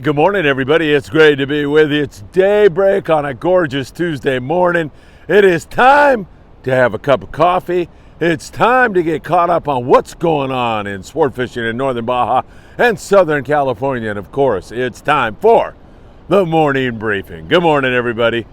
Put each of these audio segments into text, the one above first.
Good morning, everybody. It's great to be with you. It's daybreak on a gorgeous Tuesday morning. It is time to have a cup of coffee. It's time to get caught up on what's going on in sport fishing in northern Baja and southern California. And of course, it's time for the morning briefing. Good morning, everybody.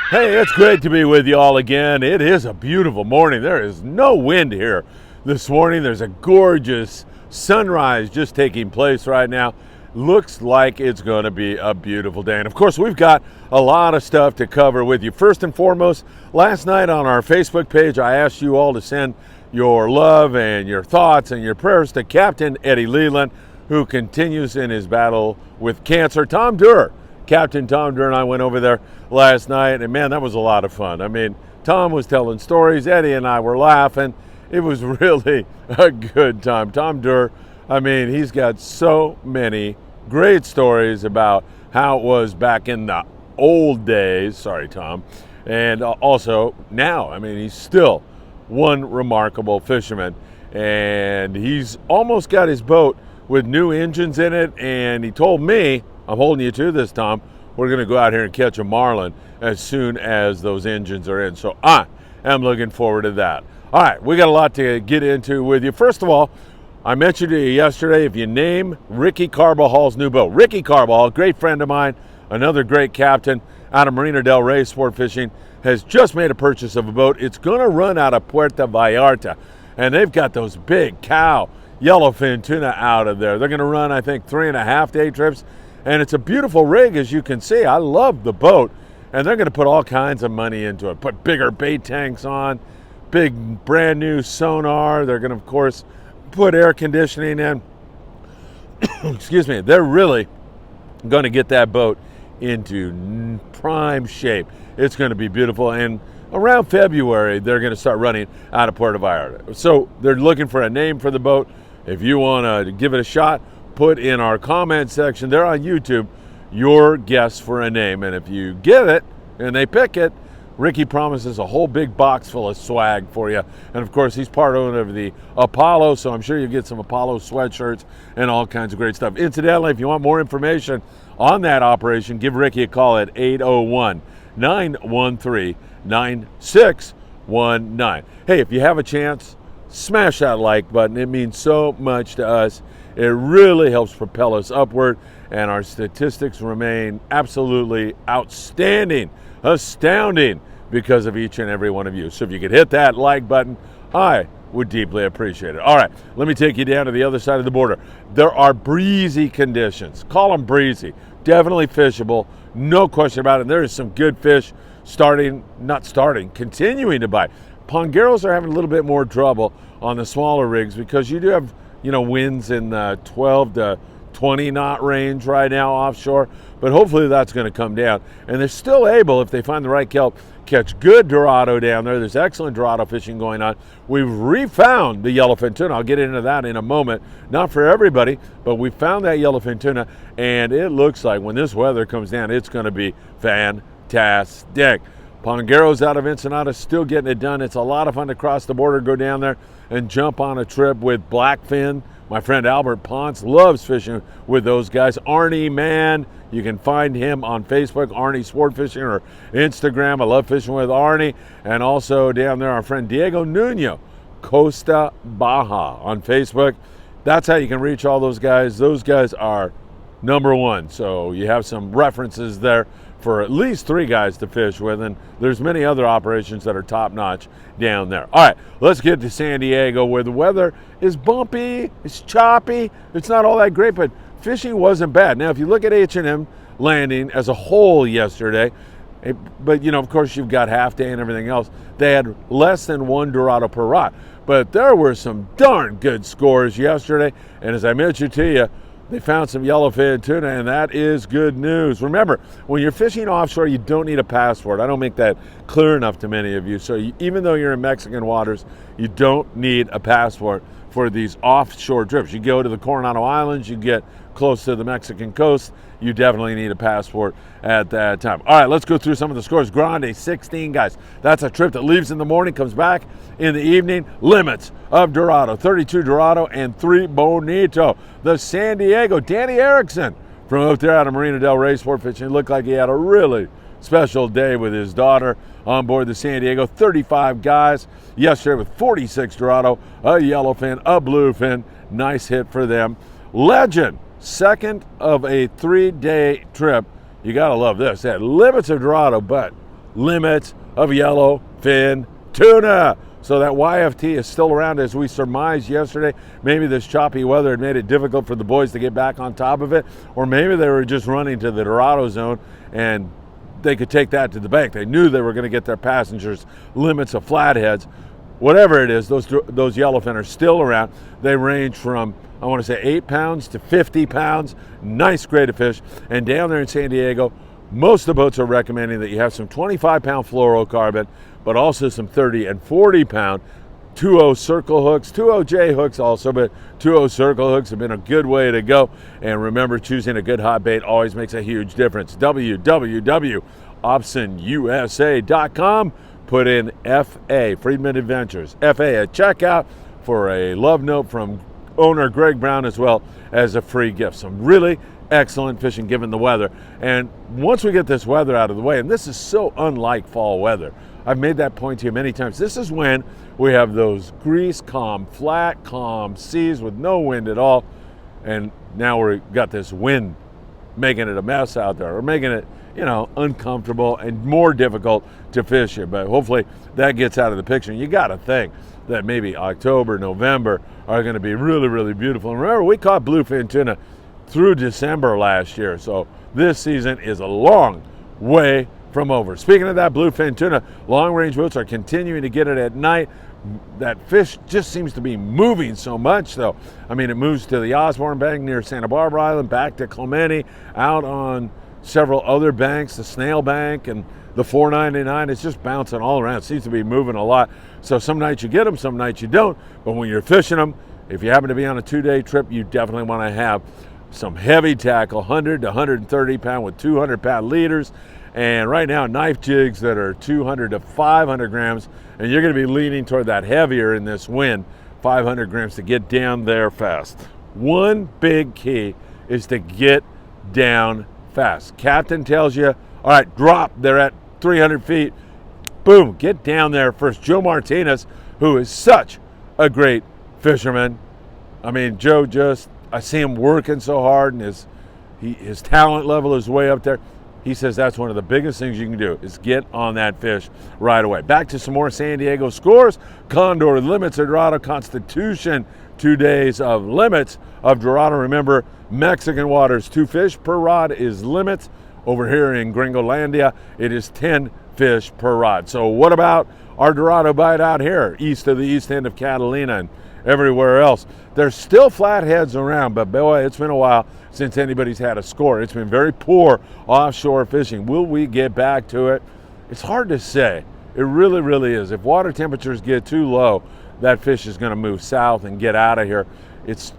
Hey, it's great to be with you all again. It is a beautiful morning. There is no wind here this morning. There's a gorgeous sunrise just taking place right now. Looks like it's going to be a beautiful day. And of course, we've got a lot of stuff to cover with you. First and foremost, last night on our Facebook page, I asked you all to send your love and your thoughts and your prayers to Captain Eddie Leland, who continues in his battle with cancer. Captain Tom Durr and I went over there last night, and man, that was a lot of fun. I mean, Tom was telling stories, Eddie and I were laughing. It was really a good time. Tom Durr, I mean, he's got so many great stories about how it was back in the old days. Sorry, Tom. And also now, I mean, he's still one remarkable fisherman, and he's almost got his boat with new engines in it, and he told me, I'm holding you to this, Tom, we're going to go out here and catch a marlin as soon as those engines are in. So I am looking forward to that. All right, we got a lot to get into with you. First of all, I mentioned to you yesterday, if you name Ricky Carbajal's new boat. Ricky Carbajal, great friend of mine, another great captain out of Marina del Rey Sport Fishing, has just made a purchase of a boat. It's going to run out of Puerta Vallarta, and they've got those big cow yellowfin tuna out of there. They're going to run, I think, 3.5-day trips. And it's a beautiful rig, as you can see. I love the boat. And they're going to put all kinds of money into it. Put bigger bait tanks on, big brand new sonar. They're going to, of course, put air conditioning in. Excuse me. They're really going to get that boat into prime shape. It's going to be beautiful. And around February, they're going to start running out of Puerto Vallarta. So they're looking for a name for the boat. If you want to give it a shot, put in our comment section there on YouTube your guess for a name. And if you get it and they pick it, Ricky promises a whole big box full of swag for you. And of course, he's part owner of the Apollo, so I'm sure you'll get some Apollo sweatshirts and all kinds of great stuff. Incidentally, if you want more information on that operation, give Ricky a call at 801-913-9619. Hey, if you have a chance, smash that like button. It means so much to us. It really helps propel us upward, and our statistics remain absolutely outstanding, astounding, because of each and every one of you. So if you could hit that like button, I would deeply appreciate it. All right, let me take you down to the other side of the border. There are breezy conditions. Call them breezy. Definitely fishable, no question about it. There is some good fish continuing to bite. Pongueros are having a little bit more trouble on the smaller rigs because you do have, winds in the 12 to 20 knot range right now offshore, but hopefully that's going to come down. And they're still able, if they find the right kelp, catch good Dorado down there. There's excellent Dorado fishing going on. We've refound the yellowfin tuna. I'll get into that in a moment. Not for everybody, but we found that yellowfin tuna, and it looks like when this weather comes down, it's going to be fantastic. Pongueros out of Ensenada still getting it done. It's a lot of fun to cross the border, go down there and jump on a trip with Blackfin. My friend Albert Ponce loves fishing with those guys. Arnie Mann, you can find him on Facebook, Arnie Sport Fishing, or Instagram. I love fishing with Arnie. And also down there, our friend Diego Nuno, Costa Baja on Facebook. That's how you can reach all those guys. Those guys are number one. So you have some references there for at least 3 guys to fish with, and there's many other operations that are top-notch down there. All right, let's get to San Diego, where the weather is bumpy, it's choppy, it's not all that great, but fishing wasn't bad. Now, if you look at H&M Landing as a whole yesterday, but, of course, you've got half day and everything else, they had less than 1 Dorado per rod. But there were some darn good scores yesterday, and as I mentioned to you, they found some yellowfin tuna, and that is good news. Remember, when you're fishing offshore, you don't need a passport. I don't make that clear enough to many of you. So even though you're in Mexican waters, you don't need a passport for these offshore trips. You go to the Coronado Islands, you get close to the Mexican coast, you definitely need a passport at that time. All right, let's go through some of the scores. Grande, 16 guys. That's a trip that leaves in the morning, comes back in the evening. Limits of Dorado, 32 Dorado and 3 Bonito. The San Diego, Danny Erickson from up there out of Marina Del Rey Sport Fishing. Looked like he had a really special day with his daughter on board the San Diego. 35 guys yesterday with 46 Dorado, a Yellowfin, a Bluefin. Nice hit for them. Legend, second of a 3-day trip. You gotta love this. They had limits of Dorado, but limits of Yellowfin tuna. So that YFT is still around, as we surmised yesterday. Maybe this choppy weather had made it difficult for the boys to get back on top of it, or maybe they were just running to the Dorado zone and they could take that to the bank. They knew they were going to get their passengers limits of flatheads. Whatever it is, those Yellowfin are still around. They range from, I want to say, 8 pounds to 50 pounds. Nice grade of fish. And down there in San Diego, most of the boats are recommending that you have some 25-pound fluorocarbon, but also some 30 and 40-pound 2.0 circle hooks, 2.0 J hooks also, but 2.0 circle hooks have been a good way to go. And remember, choosing a good hot bait always makes a huge difference. www.opsonusa.com. Put in FA, Friedman Adventures, FA at checkout for a love note from owner Greg Brown, as well as a free gift. Some really excellent fishing given the weather. And once we get this weather out of the way, and this is so unlike fall weather, I've made that point to you many times. This is when we have those grease calm, flat calm seas with no wind at all. And now we've got this wind making it a mess out there, or making it, uncomfortable and more difficult to fish it. But hopefully that gets out of the picture. And you got to think that maybe October, November are going to be really, really beautiful. And remember, we caught bluefin tuna through December last year. So this season is a long way from over. Speaking of that bluefin tuna, long-range boats are continuing to get it at night. That fish just seems to be moving so much, though. I mean, it moves to the Osborne Bank near Santa Barbara Island, back to Clemente, out on several other banks, the Snail Bank and the 499. It's just bouncing all around. It seems to be moving a lot. So some nights you get them, some nights you don't. But when you're fishing them, if you happen to be on a 2-day trip, you definitely want to have some heavy tackle, 100 to 130 pound with 200 pound leaders. And right now, knife jigs that are 200 to 500 grams, and you're going to be leaning toward that heavier in this wind, 500 grams to get down there fast. One big key is to get down fast. Captain tells you, all right, drop. They're at 300 feet. Boom, get down there first. Joe Martinez, who is such a great fisherman. I mean, Joe I see him working so hard, and his talent level is way up there. He says that's one of the biggest things you can do is get on that fish right away. Back to some more San Diego scores. Condor limits of Dorado. Constitution, 2 days of limits of Dorado. Remember, Mexican waters, 2 fish per rod is limits. Over here in Gringolandia, it is 10 fish per rod. So what about our Dorado bite out here, east of the east end of Catalina and everywhere else? There's still flatheads around, but boy, it's been a while since anybody's had a score. It's been very poor offshore fishing. Will we get back to it? It's hard to say. It really, really is. If water temperatures get too low, that fish is going to move south and get out of here. It's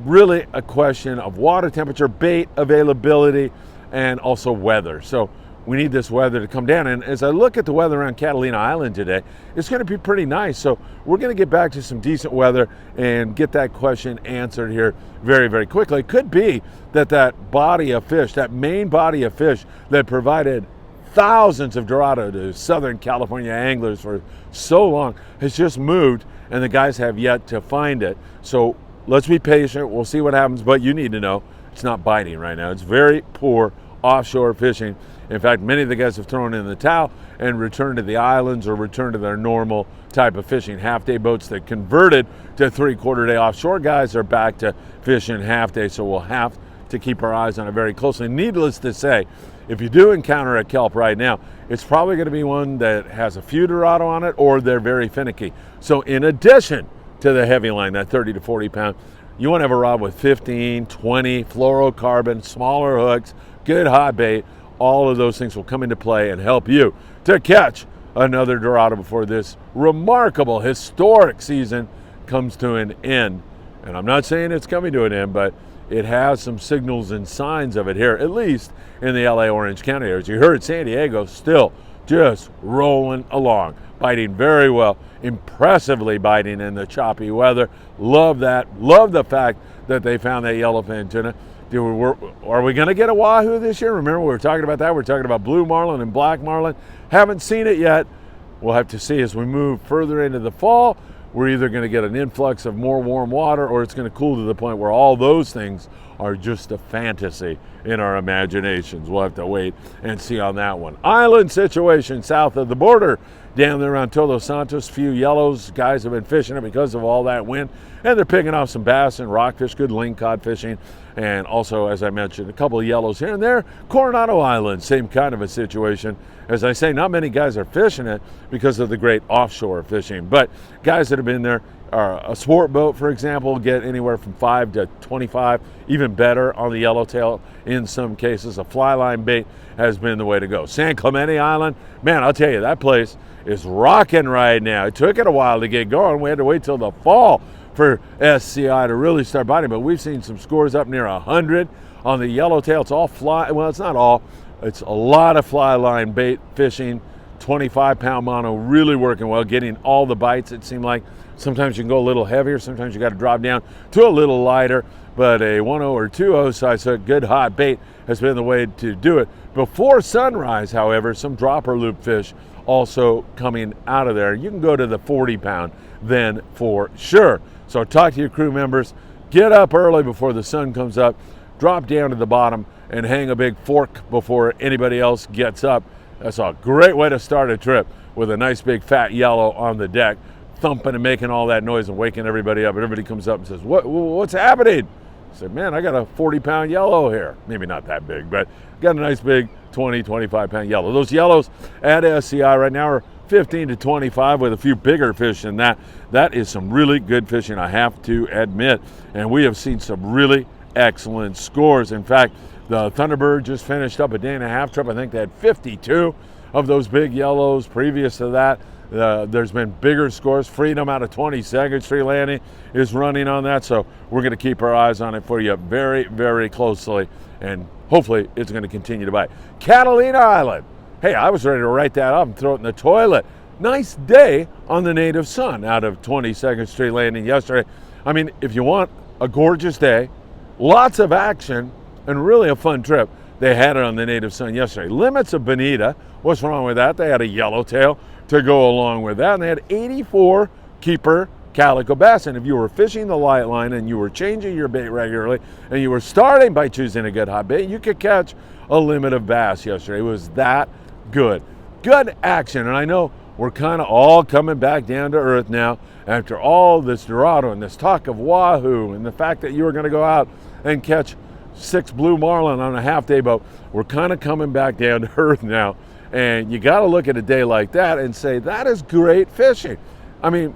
really a question of water temperature, bait availability, and also weather. So we need this weather to come down. And as I look at the weather around Catalina Island today, it's going to be pretty nice. So we're going to get back to some decent weather and get that question answered here very, very quickly. It could be that body of fish, that main body of fish that provided thousands of Dorado to Southern California anglers for so long, has just moved, and the guys have yet to find it. So let's be patient. We'll see what happens. But you need to know it's not biting right now. It's very poor offshore fishing. In fact, many of the guys have thrown in the towel and returned to the islands or returned to their normal type of fishing. Half-day boats that converted to 3/4 day offshore guys are back to fishing half-day, so we'll have to keep our eyes on it very closely. Needless to say, if you do encounter a kelp right now, it's probably going to be one that has a few Dorado on it, or they're very finicky. So in addition to the heavy line, that 30 to 40 pound, you want to have a rod with 15, 20 fluorocarbon, smaller hooks, good hot bait. All of those things will come into play and help you to catch another Dorado before this remarkable, historic season comes to an end. And I'm not saying it's coming to an end, but it has some signals and signs of it here, at least in the LA Orange County areas. You heard San Diego still just rolling along, biting very well, impressively biting in the choppy weather. Love that. Love the fact that they found that yellowfin tuna. Are we going to get a wahoo this year? Remember, we were talking about that. We're talking about blue marlin and black marlin. Haven't seen it yet. We'll have to see as we move further into the fall. We're either going to get an influx of more warm water, or it's going to cool to the point where all those things are just a fantasy in our imaginations. We'll have to wait and see on that one. Island situation south of the border, down there around Todos Santos. Few yellows. Guys have been fishing it because of all that wind, and they're picking off some bass and rockfish, good lingcod fishing, and also, as I mentioned, a couple of yellows here and there. Coronado Island, same kind of a situation. As I say, not many guys are fishing it because of the great offshore fishing, but guys that have been there, a sport boat, for example, will get anywhere from 5 to 25, even better on the yellowtail in some cases. A fly line bait has been the way to go. San Clemente Island, man, I'll tell you, that place is rocking right now. It took it a while to get going. We had to wait till the fall for SCI to really start biting, but we've seen some scores up near 100 on the yellowtail. It's all fly, well, it's not all, it's a lot of fly line bait fishing. 25-pound mono really working well, getting all the bites. It seemed like sometimes you can go a little heavier, sometimes you got to drop down to a little lighter, but a 1.0 or 2.0 size hook, good hot bait has been the way to do it. Before sunrise, however, some dropper loop fish also coming out of there. You can go to the 40-pound then for sure. So talk to your crew members, get up early before the sun comes up, drop down to the bottom and hang a big fork before anybody else gets up. That's a great way to start a trip, with a nice big fat yellow on the deck, thumping and making all that noise and waking everybody up. Everybody comes up and says, what's happening? I said, man, I got a 40-pound yellow here. Maybe not that big, but got a nice big 20, 25-pound yellow. Those yellows at SCI right now are 15 to 25 with a few bigger fish than that. That is some really good fishing, I have to admit. And we have seen some really excellent scores. In fact, the Thunderbird just finished up a day and a half trip. I think they had 52 of those big yellows. Previous to that, there's been bigger scores. Freedom out of 22nd Street Landing is running on that. So we're going to keep our eyes on it for you very, very closely. And hopefully it's going to continue to bite. Catalina Island. Hey, I was ready to write that up and throw it in the toilet. Nice day on the native sun out of 22nd Street Landing yesterday. I mean, if you want a gorgeous day, lots of action, and really a fun trip, they had it on the native sun yesterday. Limits of bonita, what's wrong with that? They had a yellowtail to go along with that, and they had 84 keeper calico bass. And if you were fishing the light line and you were changing your bait regularly, and you were starting by choosing a good hot bait, you could catch a limit of bass yesterday. It was that good. Good action, and I know we're kind of all coming back down to earth now after all this Dorado and this talk of wahoo and the fact that you were going to go out and catch 6 blue marlin on a half-day boat. We're kind of coming back down to earth now, and you got to look at a day like that and say, that is great fishing. I mean,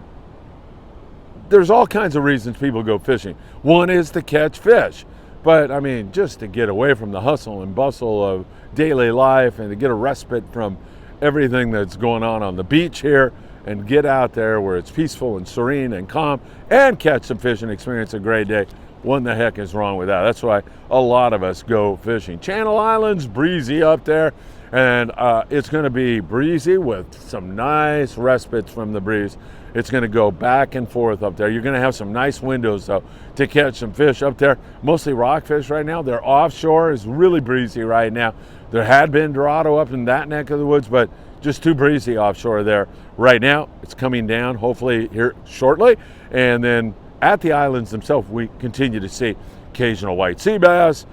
there's all kinds of reasons people go fishing. One is to catch fish, but I mean, just to get away from the hustle and bustle of daily life and to get a respite from everything that's going on the beach here, and get out there where it's peaceful and serene and calm and catch some fish and experience a great day. What the heck is wrong with that? That's why a lot of us go fishing. Channel Islands, breezy up there, and it's going to be breezy with some nice respites from the breeze. It's going to go back and forth up there. You're going to have some nice windows, though, to catch some fish up there. Mostly rockfish right now. They're offshore. It's really breezy right now. There had been Dorado up in that neck of the woods, but just too breezy offshore there right now. It's coming down, hopefully, here shortly. And then at the islands themselves, we continue to see occasional white sea bass,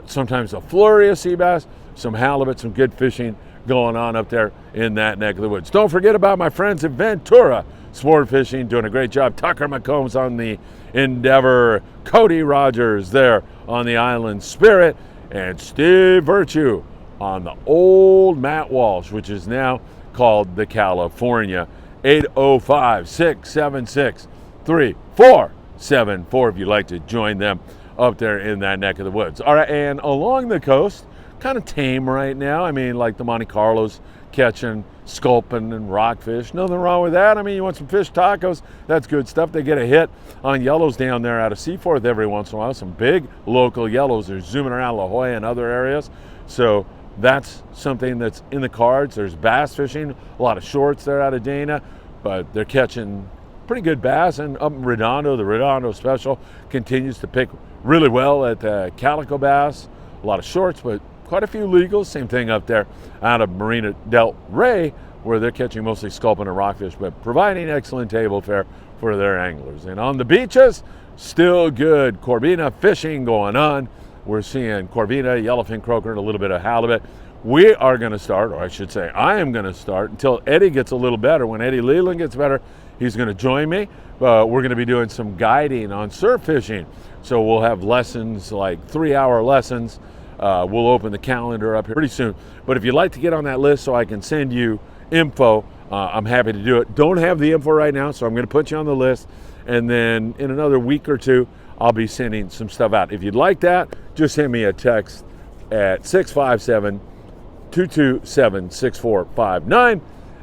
sometimes a flurry of sea bass, some halibut, some good fishing going on up there in that neck of the woods. Don't forget about my friends at Ventura Sport Fishing, doing a great job. Tucker McCombs on the Endeavor, Cody Rogers there on the Island Spirit, and Steve Virtue on the old Matt Walsh, which is now called the California. 805-676-3474 if you'd like to join them up there in that neck of the woods. All right, and along the coast, kind of tame right now. I mean, like the Monte Carlos catching sculpin and rockfish. Nothing wrong with that. I mean, you want some fish tacos, that's good stuff. They get a hit on yellows down there out of Seaforth every once in a while. Some big local yellows. They're zooming around La Jolla and other areas. So that's something that's in the cards. There's bass fishing, a lot of shorts there out of Dana, but they're catching pretty good bass. And up in Redondo, the Redondo Special continues to pick really well at calico bass. A lot of shorts, but quite a few legals. Same thing up there out of Marina del Rey, where they're catching mostly sculpin and rockfish, but providing excellent table fare for their anglers. And on the beaches, still good Corvina fishing going on. We're seeing Corvina, yellowfin, croaker, and a little bit of halibut. We are going to start, or I should say I am going to start, until Eddie gets a little better. When Eddie Leland gets better, he's going to join me. We're going to be doing some guiding on surf fishing. So we'll have lessons, like 3-hour lessons. We'll open the calendar up here pretty soon. But if you'd like to get on that list so I can send you info, I'm happy to do it. Don't have the info right now, so I'm going to put you on the list. And then in another week or two, I'll be sending some stuff out. If you'd like that, just send me a text at 657-227-6459,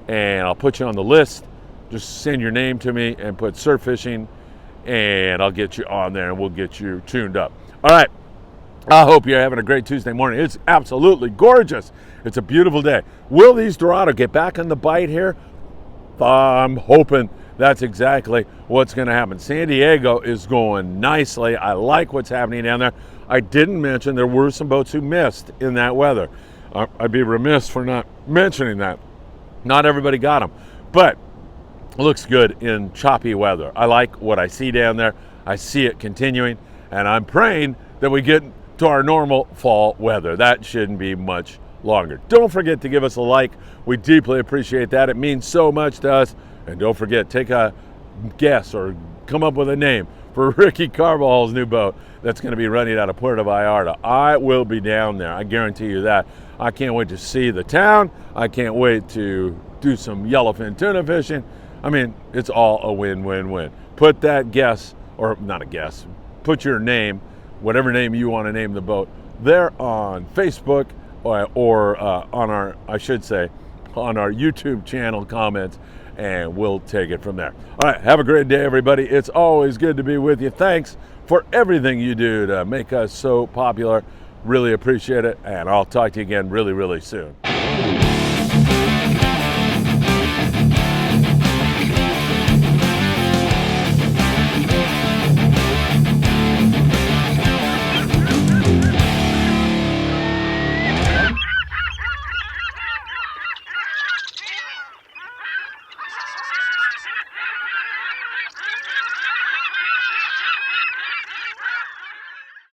and I'll put you on the list. Just send your name to me and put surf fishing, and I'll get you on there, and we'll get you tuned up. All right. I hope you're having a great Tuesday morning. It's absolutely gorgeous. It's a beautiful day. Will these Dorado get back on the bite here? I'm hoping that's exactly what's going to happen. San Diego is going nicely. I like what's happening down there. I didn't mention there were some boats who missed in that weather. I'd be remiss for not mentioning that. Not everybody got them, but it looks good in choppy weather. I like what I see down there. I see it continuing, and I'm praying that we get to our normal fall weather. That shouldn't be much longer. Don't forget to give us a like. We deeply appreciate that. It means so much to us. And don't forget, take a guess or come up with a name for Ricky Carvajal's new boat that's going to be running out of Puerta Vallarta. I will be down there. I guarantee you that. I can't wait to see the town. I can't wait to do some yellowfin tuna fishing. I mean, it's all a win-win-win. Put that guess, or not a guess, put your name, whatever name you want to name the boat, there on Facebook or on our, I should say, on our YouTube channel comments, and we'll take it from there. All right, have a great day, everybody. It's always good to be with you. Thanks for everything you do to make us so popular. Really appreciate it, and I'll talk to you again really, really soon.